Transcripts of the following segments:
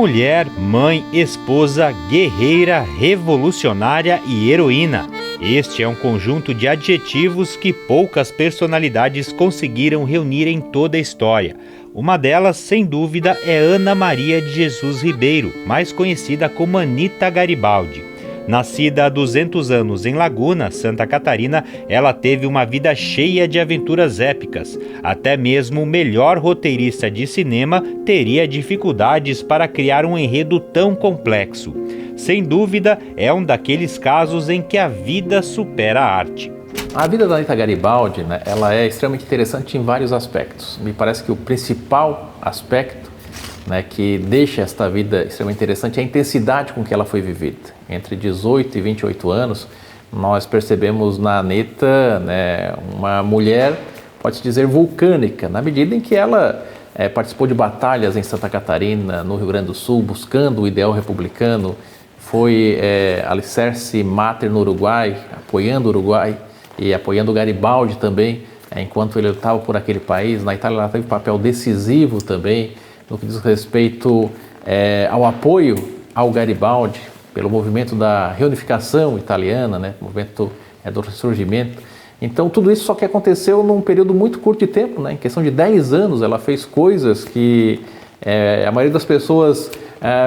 mulher, mãe, esposa, guerreira, revolucionária e heroína. Este é um conjunto de adjetivos que poucas personalidades conseguiram reunir em toda a história. Uma delas, sem dúvida, é Ana Maria de Jesus Ribeiro, mais conhecida como Anita Garibaldi. Nascida há 200 anos em Laguna, Santa Catarina, ela teve uma vida cheia de aventuras épicas. Até mesmo o melhor roteirista de cinema teria dificuldades para criar um enredo tão complexo. Sem dúvida, é um daqueles casos em que a vida supera a arte. A vida da Anita Garibaldi, ela é extremamente interessante em vários aspectos. Me parece que o principal aspecto, que deixa esta vida extremamente interessante é a intensidade com que ela foi vivida. Entre 18 e 28 anos, nós percebemos na Anita uma mulher, pode-se dizer, vulcânica, na medida em que ela participou de batalhas em Santa Catarina, no Rio Grande do Sul, buscando o ideal republicano, foi alicerce máter no Uruguai, apoiando o Uruguai e apoiando o Garibaldi também, enquanto ele lutava por aquele país. Na Itália ela teve um papel decisivo também, no que diz respeito ao apoio ao Garibaldi, pelo movimento da reunificação italiana, movimento do ressurgimento. Então tudo isso só que aconteceu num período muito curto de tempo, em questão de 10 anos ela fez coisas que a maioria das pessoas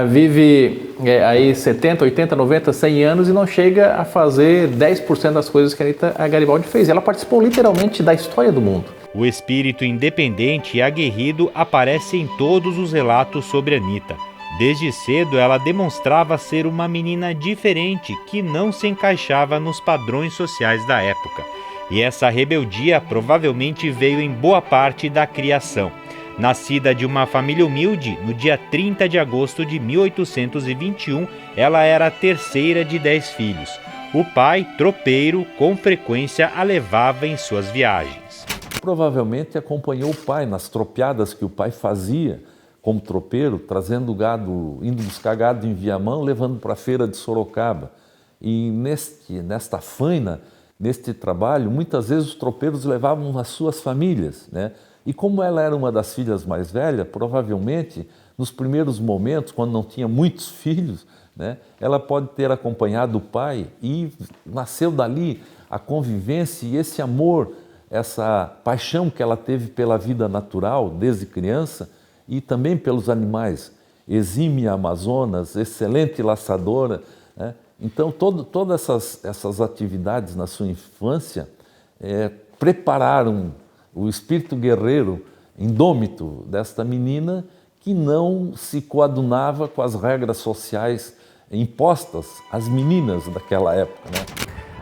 vive aí 70, 80, 90, 100 anos e não chega a fazer 10% das coisas que a Garibaldi fez. Ela participou literalmente da história do mundo. O espírito independente e aguerrido aparece em todos os relatos sobre Anita. Desde cedo ela demonstrava ser uma menina diferente que não se encaixava nos padrões sociais da época. E essa rebeldia provavelmente veio em boa parte da criação. Nascida de uma família humilde, no dia 30 de agosto de 1821, ela era a terceira de 10 filhos. O pai, tropeiro, com frequência a levava em suas viagens. Provavelmente acompanhou o pai nas tropeadas que o pai fazia como tropeiro, trazendo gado, indo buscar gado em Viamão, levando para a feira de Sorocaba. E nesta faina, neste trabalho, muitas vezes os tropeiros levavam as suas famílias, E como ela era uma das filhas mais velhas, provavelmente, nos primeiros momentos, quando não tinha muitos filhos, ela pode ter acompanhado o pai e nasceu dali a convivência e esse amor, essa paixão que ela teve pela vida natural desde criança e também pelos animais. Exímia Amazonas, excelente laçadora. Então, todas essas atividades na sua infância prepararam o espírito guerreiro, indômito desta menina que não se coadunava com as regras sociais impostas às meninas daquela época.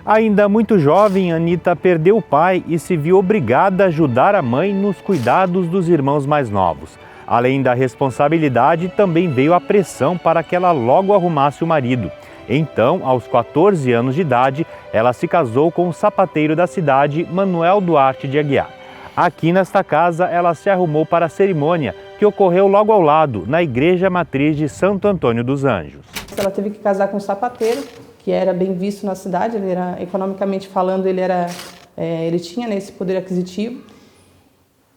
Ainda muito jovem, Anita perdeu o pai e se viu obrigada a ajudar a mãe nos cuidados dos irmãos mais novos. Além da responsabilidade, também veio a pressão para que ela logo arrumasse o marido. Então, aos 14 anos de idade, ela se casou com o sapateiro da cidade, Manuel Duarte de Aguiar. Aqui nesta casa, ela se arrumou para a cerimônia, que ocorreu logo ao lado, na Igreja Matriz de Santo Antônio dos Anjos. Ela teve que casar com um sapateiro, que era bem visto na cidade, ele era, economicamente falando, ele tinha esse poder aquisitivo.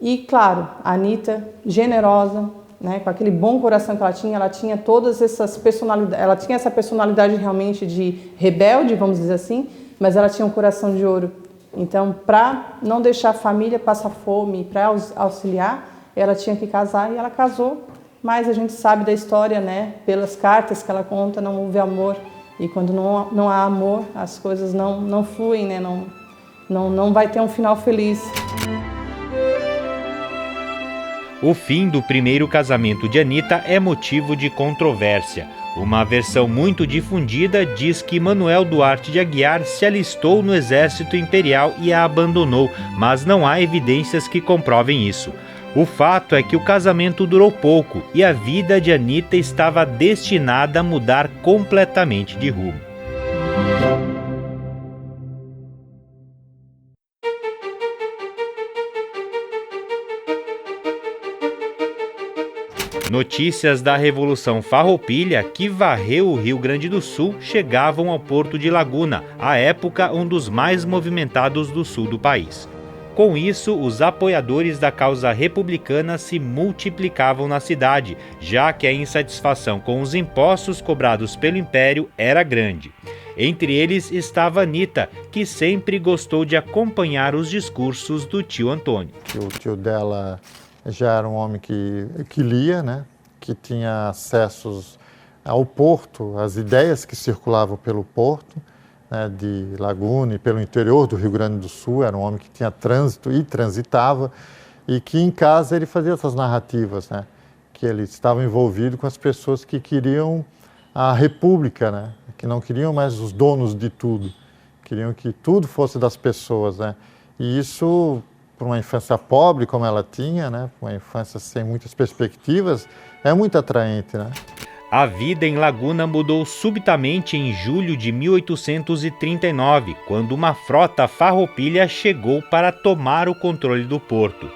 E, claro, a Anita, generosa, com aquele bom coração que ela tinha todas essas personalidades, ela tinha essa personalidade realmente de rebelde, vamos dizer assim, mas ela tinha um coração de ouro. Então, para não deixar a família passar fome, para auxiliar, ela tinha que casar e ela casou. Mas a gente sabe da história, pelas cartas que ela conta, não houve amor. E quando não há amor, as coisas não fluem, não vai ter um final feliz. O fim do primeiro casamento de Anita é motivo de controvérsia. Uma versão muito difundida diz que Manuel Duarte de Aguiar se alistou no exército imperial e a abandonou, mas não há evidências que comprovem isso. O fato é que o casamento durou pouco e a vida de Anita estava destinada a mudar completamente de rumo. Notícias da Revolução Farroupilha, que varreu o Rio Grande do Sul, chegavam ao porto de Laguna, à época um dos mais movimentados do sul do país. Com isso, os apoiadores da causa republicana se multiplicavam na cidade, já que a insatisfação com os impostos cobrados pelo Império era grande. Entre eles estava Anita, que sempre gostou de acompanhar os discursos do tio Antônio. O tio dela já era um homem que lia, né? Que tinha acessos ao porto, às ideias que circulavam pelo porto, né, de Laguna e pelo interior do Rio Grande do Sul. Era um homem que tinha trânsito e transitava, e que em casa ele fazia essas narrativas, né, que ele estava envolvido com as pessoas que queriam a república, né, que não queriam mais os donos de tudo, queriam que tudo fosse das pessoas, né, e isso, para uma infância pobre como ela tinha, né, uma infância sem muitas perspectivas, é muito atraente, né. A vida em Laguna mudou subitamente em julho de 1839, quando uma frota farroupilha chegou para tomar o controle do porto.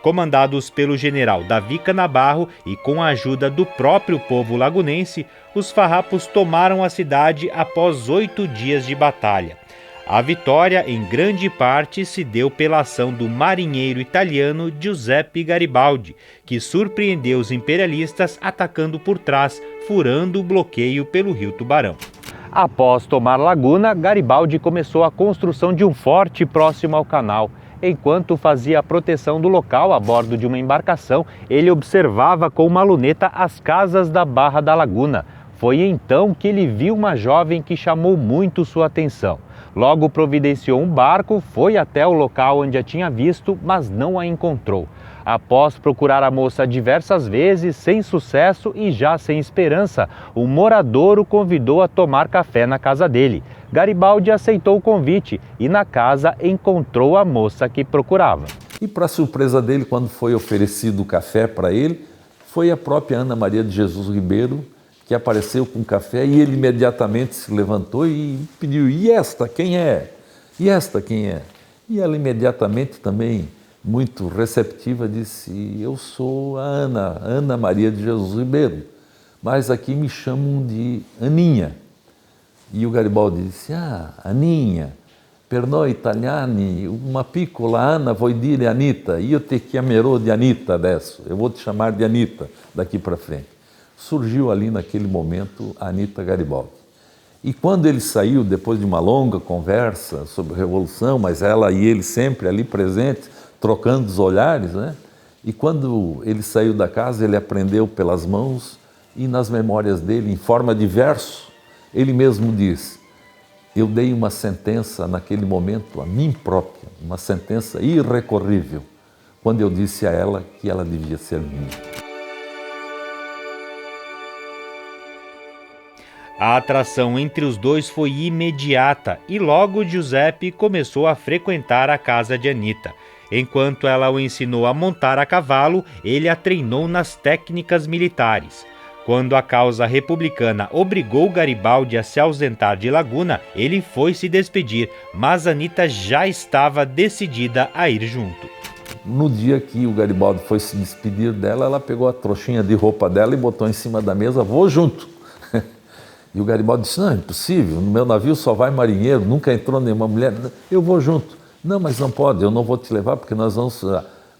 Comandados pelo general Davi Canabarro e com a ajuda do próprio povo lagunense, os farrapos tomaram a cidade após 8 dias de batalha. A vitória, em grande parte, se deu pela ação do marinheiro italiano Giuseppe Garibaldi, que surpreendeu os imperialistas atacando por trás, furando o bloqueio pelo rio Tubarão. Após tomar Laguna, Garibaldi começou a construção de um forte próximo ao canal. Enquanto fazia a proteção do local a bordo de uma embarcação, ele observava com uma luneta as casas da Barra da Laguna. Foi então que ele viu uma jovem que chamou muito sua atenção. Logo providenciou um barco, foi até o local onde a tinha visto, mas não a encontrou. Após procurar a moça diversas vezes, sem sucesso e já sem esperança, um morador o convidou a tomar café na casa dele. Garibaldi aceitou o convite e na casa encontrou a moça que procurava. E para surpresa dele, quando foi oferecido o café para ele, foi a própria Ana Maria de Jesus Ribeiro que apareceu com café, e ele imediatamente se levantou e pediu: e esta quem é? E esta quem é? E ela imediatamente também, muito receptiva, disse: eu sou a Ana Maria de Jesus Ribeiro, mas aqui me chamam de Aninha. E o Garibaldi disse: Aninha, per noi italiani, uma piccola Anna vuol dire Anita, io te chiamerò di Anita adesso, eu vou te chamar de Anita daqui para frente. Surgiu ali naquele momento a Anita Garibaldi. E quando ele saiu, depois de uma longa conversa sobre a Revolução, mas ela e ele sempre ali presentes, trocando os olhares, né? E quando ele saiu da casa, ele aprendeu pelas mãos, e nas memórias dele, em forma de verso, ele mesmo diz: eu dei uma sentença naquele momento a mim própria, uma sentença irrecorrível, quando eu disse a ela que ela devia ser minha. A atração entre os dois foi imediata e logo Giuseppe começou a frequentar a casa de Anita. Enquanto ela o ensinou a montar a cavalo, ele a treinou nas técnicas militares. Quando a causa republicana obrigou Garibaldi a se ausentar de Laguna, ele foi se despedir, mas Anita já estava decidida a ir junto. No dia que o Garibaldi foi se despedir dela, ela pegou a trouxinha de roupa dela e botou em cima da mesa: vou junto. E o Garibaldi disse: não, é impossível, no meu navio só vai marinheiro, nunca entrou nenhuma mulher, eu vou junto. Não, mas não pode, eu não vou te levar porque nós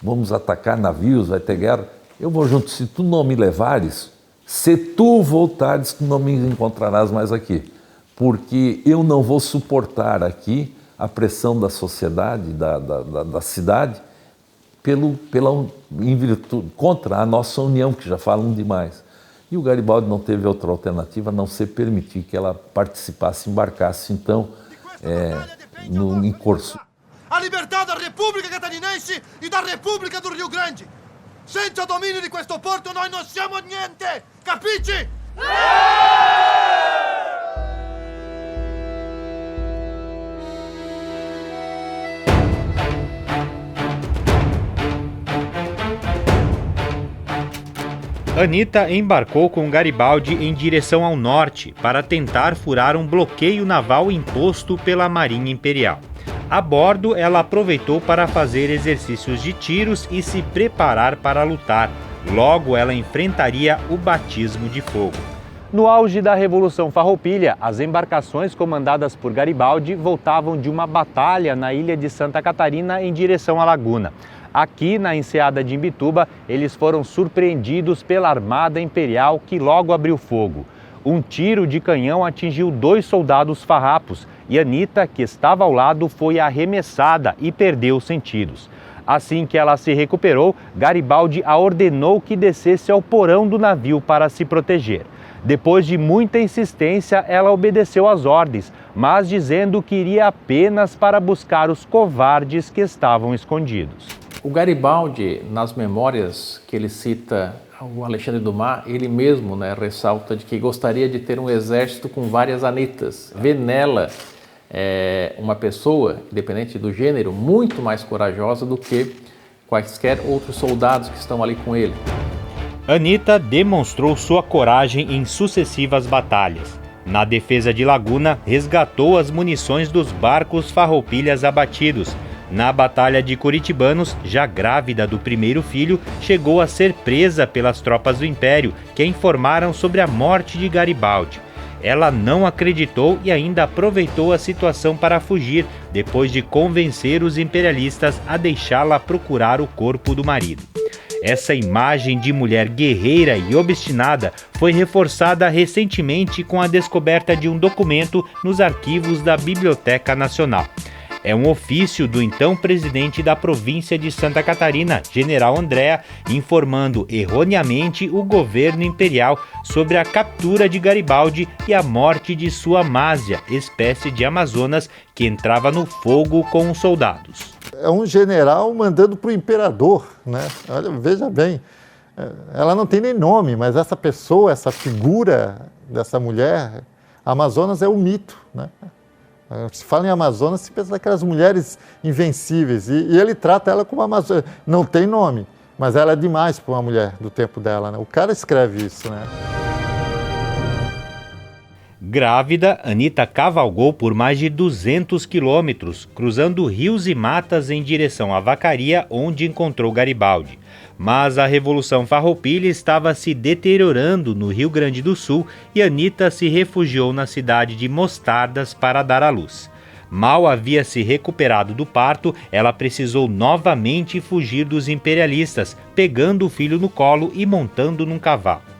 vamos atacar navios, vai ter guerra. Eu vou junto, se tu não me levares, se tu voltares, tu não me encontrarás mais aqui. Porque eu não vou suportar aqui a pressão da sociedade, da cidade, em virtude, contra a nossa união, que já falam demais. E o Garibaldi não teve outra alternativa a não ser permitir que ela participasse, embarcasse, então, em Corso. A liberdade da República Catarinense e da República do Rio Grande. Senza domínio di questo porto noi non siamo niente, capisci? Anita embarcou com Garibaldi em direção ao norte para tentar furar um bloqueio naval imposto pela Marinha Imperial. A bordo, ela aproveitou para fazer exercícios de tiros e se preparar para lutar. Logo, ela enfrentaria o batismo de fogo. No auge da Revolução Farroupilha, as embarcações comandadas por Garibaldi voltavam de uma batalha na ilha de Santa Catarina em direção à Laguna. Aqui, na enseada de Imbituba, eles foram surpreendidos pela Armada Imperial, que logo abriu fogo. Um tiro de canhão atingiu 2 soldados farrapos e Anita, que estava ao lado, foi arremessada e perdeu os sentidos. Assim que ela se recuperou, Garibaldi a ordenou que descesse ao porão do navio para se proteger. Depois de muita insistência, ela obedeceu às ordens, mas dizendo que iria apenas para buscar os covardes que estavam escondidos. O Garibaldi, nas memórias que ele cita ao Alexandre Dumas, ele mesmo ressalta de que gostaria de ter um exército com várias Anitas. Vê nela uma pessoa, independente do gênero, muito mais corajosa do que quaisquer outros soldados que estão ali com ele. Anita demonstrou sua coragem em sucessivas batalhas. Na defesa de Laguna, resgatou as munições dos barcos farroupilhas abatidos. Na Batalha de Curitibanos, já grávida do primeiro filho, chegou a ser presa pelas tropas do Império, que informaram sobre a morte de Garibaldi. Ela não acreditou e ainda aproveitou a situação para fugir, depois de convencer os imperialistas a deixá-la procurar o corpo do marido. Essa imagem de mulher guerreira e obstinada foi reforçada recentemente com a descoberta de um documento nos arquivos da Biblioteca Nacional. É um ofício do então presidente da província de Santa Catarina, General Andréa, informando erroneamente o governo imperial sobre a captura de Garibaldi e a morte de sua Amásia, espécie de Amazonas que entrava no fogo com os soldados. É um general mandando para o imperador, né? Olha, veja bem, ela não tem nem nome, mas essa pessoa, essa figura dessa mulher, Amazonas é um mito, né? Se fala em Amazonas, se pensa naquelas mulheres invencíveis, e ele trata ela como Amazonas. Não tem nome, mas ela é demais para uma mulher do tempo dela, né? O cara escreve isso, né? Grávida, Anita cavalgou por mais de 200 quilômetros, cruzando rios e matas em direção à Vacaria, onde encontrou Garibaldi. Mas a Revolução Farroupilha estava se deteriorando no Rio Grande do Sul e Anita se refugiou na cidade de Mostardas para dar à luz. Mal havia se recuperado do parto, ela precisou novamente fugir dos imperialistas, pegando o filho no colo e montando num cavalo.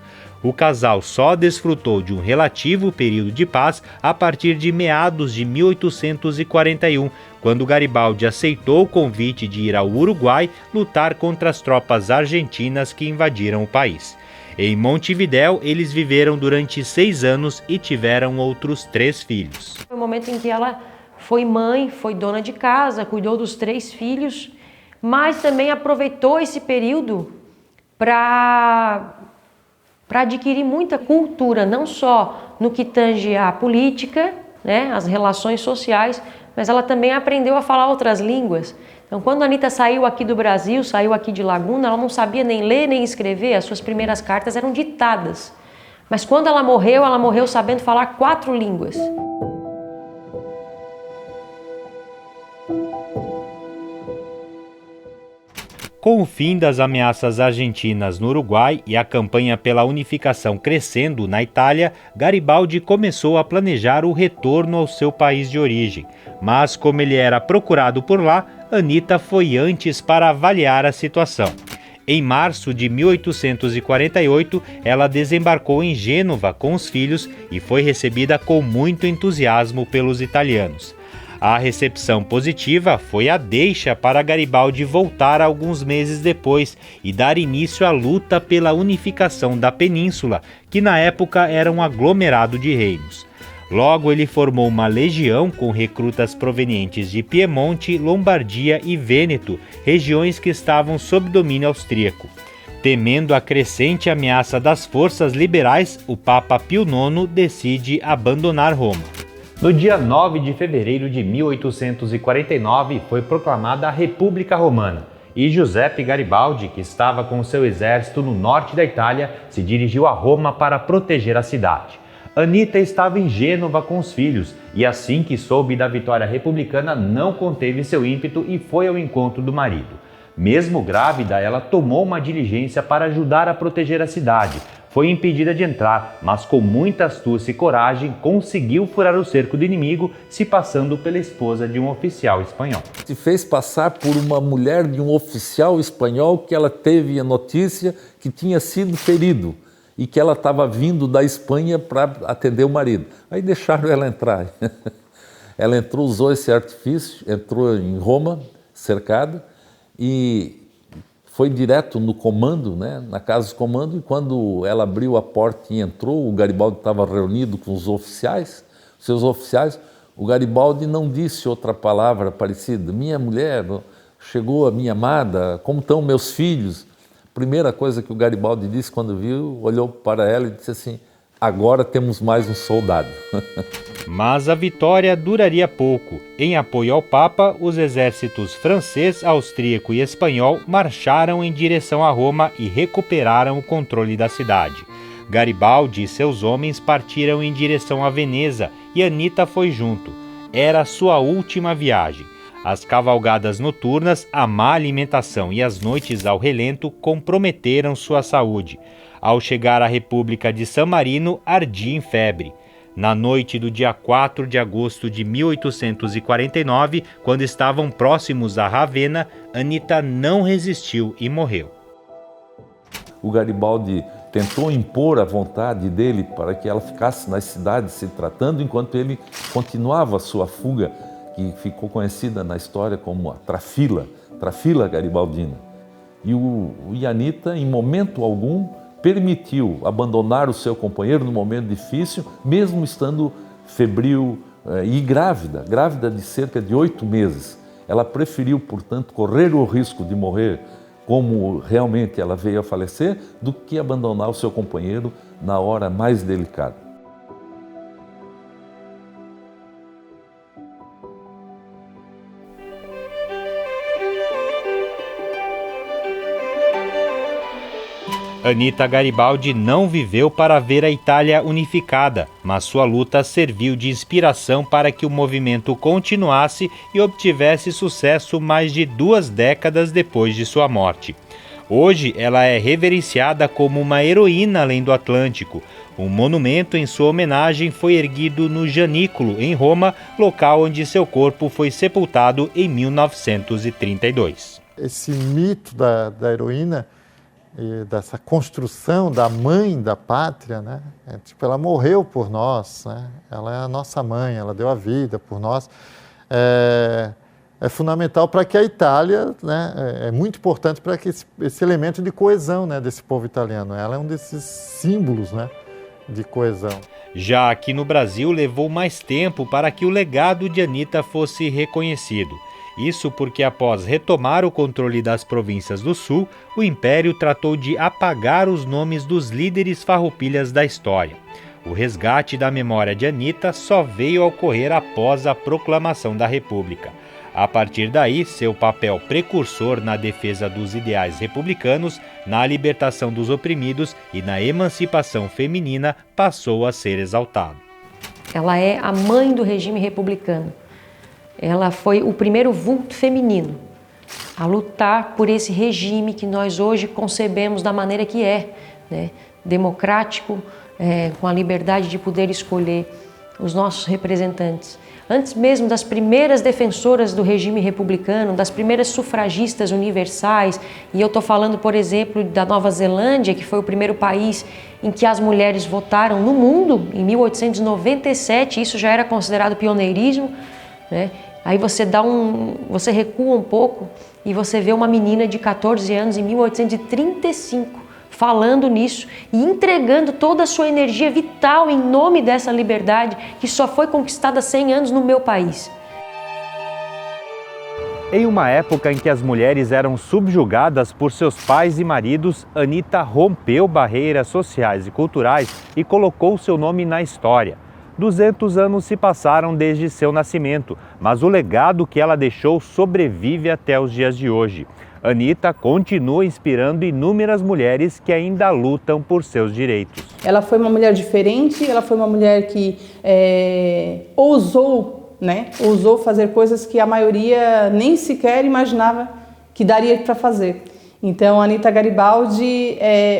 O casal só desfrutou de um relativo período de paz a partir de meados de 1841, quando Garibaldi aceitou o convite de ir ao Uruguai lutar contra as tropas argentinas que invadiram o país. Em Montevidéu, eles viveram durante 6 anos e tiveram outros 3 filhos. Foi o momento em que ela foi mãe, foi dona de casa, cuidou dos 3 filhos, mas também aproveitou esse período para adquirir muita cultura, não só no que tange à política, as relações sociais, mas ela também aprendeu a falar outras línguas. Então, quando a Anita saiu aqui do Brasil, saiu aqui de Laguna, ela não sabia nem ler nem escrever, as suas primeiras cartas eram ditadas. Mas quando ela morreu sabendo falar 4 línguas. Com o fim das ameaças argentinas no Uruguai e a campanha pela unificação crescendo na Itália, Garibaldi começou a planejar o retorno ao seu país de origem. Mas, como ele era procurado por lá, Anita foi antes para avaliar a situação. Em março de 1848, ela desembarcou em Gênova com os filhos e foi recebida com muito entusiasmo pelos italianos. A recepção positiva foi a deixa para Garibaldi voltar alguns meses depois e dar início à luta pela unificação da península, que na época era um aglomerado de reinos. Logo, ele formou uma legião com recrutas provenientes de Piemonte, Lombardia e Vêneto, regiões que estavam sob domínio austríaco. Temendo a crescente ameaça das forças liberais, o Papa Pio IX decide abandonar Roma. No dia 9 de fevereiro de 1849 foi proclamada a República Romana e Giuseppe Garibaldi, que estava com seu exército no norte da Itália, se dirigiu a Roma para proteger a cidade. Anita estava em Gênova com os filhos e assim que soube da vitória republicana não conteve seu ímpeto e foi ao encontro do marido. Mesmo grávida, ela tomou uma diligência para ajudar a proteger a cidade. foi impedida de entrar, mas com muita astúcia e coragem conseguiu furar o cerco do inimigo, se passando pela esposa de um oficial espanhol. Se fez passar por uma mulher de um oficial espanhol que ela teve a notícia que tinha sido ferido e que ela estava vindo da Espanha para atender o marido. Aí deixaram ela entrar. Ela entrou, usou esse artifício, entrou em Roma, cercada, e foi direto no comando, né, na casa do comando, e quando ela abriu a porta e entrou, o Garibaldi estava reunido com os oficiais, seus oficiais, o Garibaldi não disse outra palavra parecida. Minha mulher, chegou a minha amada, como estão meus filhos? Primeira coisa que o Garibaldi disse quando viu, olhou para ela e disse assim: agora temos mais um soldado. Mas a vitória duraria pouco. Em apoio ao Papa, os exércitos francês, austríaco e espanhol marcharam em direção a Roma e recuperaram o controle da cidade. Garibaldi e seus homens partiram em direção a Veneza e Anita foi junto. Era sua última viagem. As cavalgadas noturnas, a má alimentação e as noites ao relento comprometeram sua saúde. Ao chegar à República de San Marino, ardia em febre. Na noite do dia 4 de agosto de 1849, quando estavam próximos a Ravenna, Anita não resistiu e morreu. O Garibaldi tentou impor a vontade dele para que ela ficasse nas cidades se tratando, enquanto ele continuava a sua fuga, que ficou conhecida na história como a Trafila Garibaldina. E Anita, em momento algum, permitiu abandonar o seu companheiro no momento difícil, mesmo estando febril e grávida de cerca de 8 meses. Ela preferiu, portanto, correr o risco de morrer como realmente ela veio a falecer, do que abandonar o seu companheiro na hora mais delicada. Anita Garibaldi não viveu para ver a Itália unificada, mas sua luta serviu de inspiração para que o movimento continuasse e obtivesse sucesso mais de 2 décadas depois de sua morte. Hoje ela é reverenciada como uma heroína além do Atlântico. Um monumento em sua homenagem foi erguido no Janículo, em Roma, local onde seu corpo foi sepultado em 1932. Esse mito da heroína, e dessa construção da mãe da pátria, né? Ela morreu por nós, né? Ela é a nossa mãe, ela deu a vida por nós. É fundamental para que a Itália, né? É muito importante para que esse elemento de coesão, né? Desse povo italiano. Ela é um desses símbolos, né? De coesão. Já aqui no Brasil, levou mais tempo para que o legado de Anita fosse reconhecido. Isso porque, após retomar o controle das províncias do Sul, o Império tratou de apagar os nomes dos líderes farroupilhas da história. O resgate da memória de Anita só veio a ocorrer após a proclamação da República. A partir daí, seu papel precursor na defesa dos ideais republicanos, na libertação dos oprimidos e na emancipação feminina passou a ser exaltado. Ela é a mãe do regime republicano. Ela foi o primeiro vulto feminino a lutar por esse regime que nós hoje concebemos da maneira que é, né? Democrático, com a liberdade de poder escolher os nossos representantes. Antes mesmo das primeiras defensoras do regime republicano, das primeiras sufragistas universais, e eu estou falando, por exemplo, da Nova Zelândia, que foi o primeiro país em que as mulheres votaram no mundo, em 1897, isso já era considerado pioneirismo, né? Aí você recua um pouco e você vê uma menina de 14 anos em 1835 falando nisso e entregando toda a sua energia vital em nome dessa liberdade que só foi conquistada há 100 anos no meu país. Em uma época em que as mulheres eram subjugadas por seus pais e maridos, Anita rompeu barreiras sociais e culturais e colocou seu nome na história. 200 anos se passaram desde seu nascimento, mas o legado que ela deixou sobrevive até os dias de hoje. Anita continua inspirando inúmeras mulheres que ainda lutam por seus direitos. Ela foi uma mulher diferente, ela foi uma mulher que ousou fazer coisas que a maioria nem sequer imaginava que daria para fazer. Então, a Anita Garibaldi,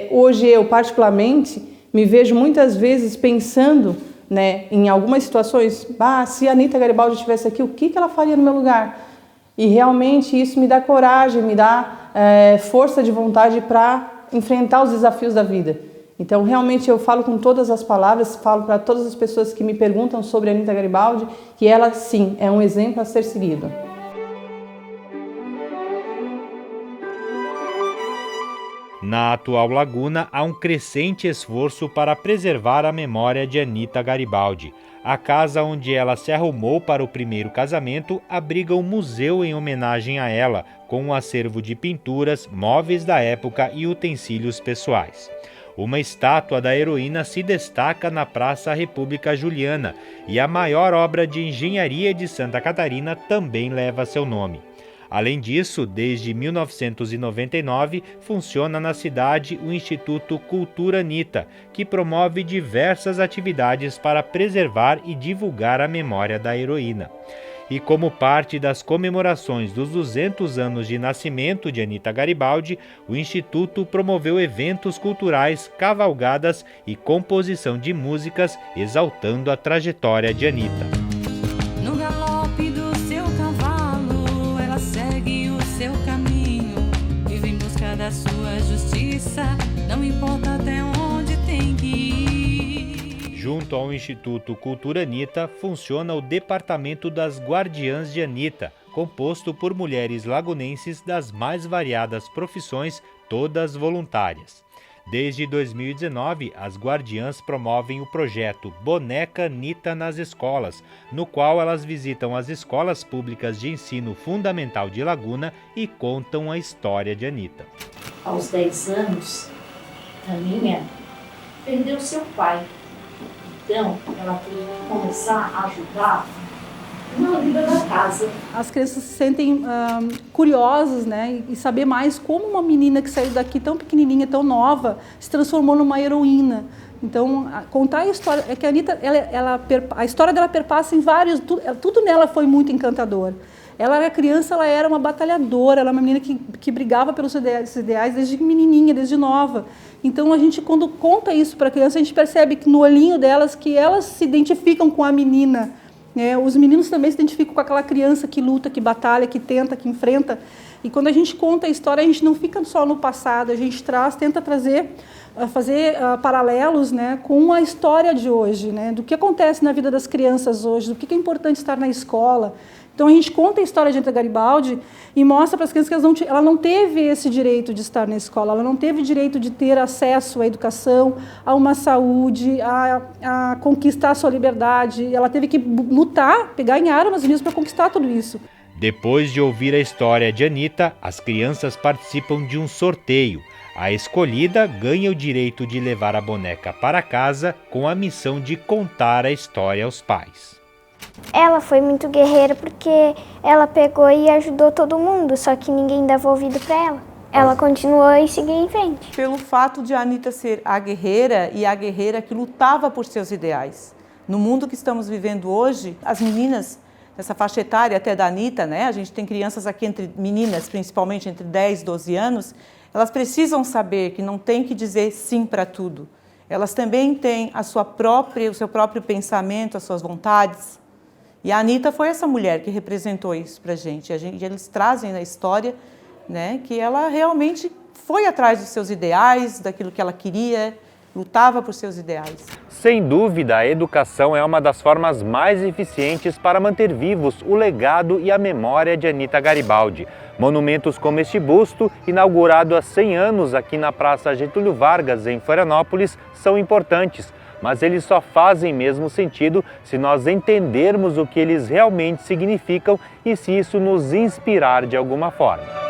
hoje eu particularmente me vejo muitas vezes pensando, né, em algumas situações, se a Anita Garibaldi estivesse aqui, o que ela faria no meu lugar? E realmente isso me dá coragem, me dá força de vontade para enfrentar os desafios da vida. Então, realmente, eu falo com todas as palavras, falo para todas as pessoas que me perguntam sobre a Anita Garibaldi, que ela, sim, é um exemplo a ser seguido. Na atual laguna, há um crescente esforço para preservar a memória de Anita Garibaldi. A casa onde ela se arrumou para o primeiro casamento abriga um museu em homenagem a ela, com um acervo de pinturas, móveis da época e utensílios pessoais. Uma estátua da heroína se destaca na Praça República Juliana e a maior obra de engenharia de Santa Catarina também leva seu nome. Além disso, desde 1999, funciona na cidade o Instituto Cultura Anita, que promove diversas atividades para preservar e divulgar a memória da heroína. E como parte das comemorações dos 200 anos de nascimento de Anita Garibaldi, o Instituto promoveu eventos culturais, cavalgadas e composição de músicas exaltando a trajetória de Anita. No galope do seu cavalo, ela segue o seu caminho, vive em busca da sua justiça, não importa até onde tem que ir. Junto ao Instituto Cultura Anita, funciona o Departamento das Guardiãs de Anita, composto por mulheres lagunenses das mais variadas profissões, todas voluntárias. Desde 2019, as guardiãs promovem o projeto Boneca Anita nas escolas, no qual elas visitam as escolas públicas de ensino fundamental de Laguna e contam a história de Anita. Aos 10 anos, a minha perdeu seu pai. Então, ela teve que começar a ajudar na vida da casa. As crianças se sentem curiosas, né, e saber mais como uma menina que saiu daqui tão pequenininha, tão nova, se transformou numa heroína. Então, contar a história, é que a Anita, a história dela perpassa em vários, tudo nela foi muito encantador. Ela era criança, ela era uma batalhadora, ela era uma menina que brigava pelos ideais desde menininha, desde nova. Então, a gente, quando conta isso para a criança, a gente percebe que no olhinho delas, que elas se identificam com a menina. Os meninos também se identificam com aquela criança que luta, que batalha, que tenta, que enfrenta. E quando a gente conta a história, a gente não fica só no passado, a gente tenta fazer paralelos, né, com a história de hoje, né, do que acontece na vida das crianças hoje, do que é importante estar na escola. Então a gente conta a história de Anita Garibaldi e mostra para as crianças que ela não teve esse direito de estar na escola, ela não teve direito de ter acesso à educação, a uma saúde, a conquistar a sua liberdade. Ela teve que lutar, pegar em armas mesmo para conquistar tudo isso. Depois de ouvir a história de Anita, as crianças participam de um sorteio. A escolhida ganha o direito de levar a boneca para casa com a missão de contar a história aos pais. Ela foi muito guerreira porque ela pegou e ajudou todo mundo, só que ninguém dava ouvido para ela. Ela continuou e seguiu em frente. Pelo fato de a Anita ser a guerreira e a guerreira que lutava por seus ideais. No mundo que estamos vivendo hoje, as meninas nessa faixa etária até da Anita, né? A gente tem crianças aqui, meninas principalmente entre 10 e 12 anos, elas precisam saber que não tem que dizer sim para tudo. Elas também têm o seu próprio pensamento, as suas vontades. E a Anita foi essa mulher que representou isso para a gente. Eles trazem na história, né, que ela realmente foi atrás dos seus ideais, daquilo que ela queria, lutava por seus ideais. Sem dúvida, a educação é uma das formas mais eficientes para manter vivos o legado e a memória de Anita Garibaldi. Monumentos como este busto, inaugurado há 100 anos aqui na Praça Getúlio Vargas, em Florianópolis, são importantes. Mas eles só fazem mesmo sentido se nós entendermos o que eles realmente significam e se isso nos inspirar de alguma forma.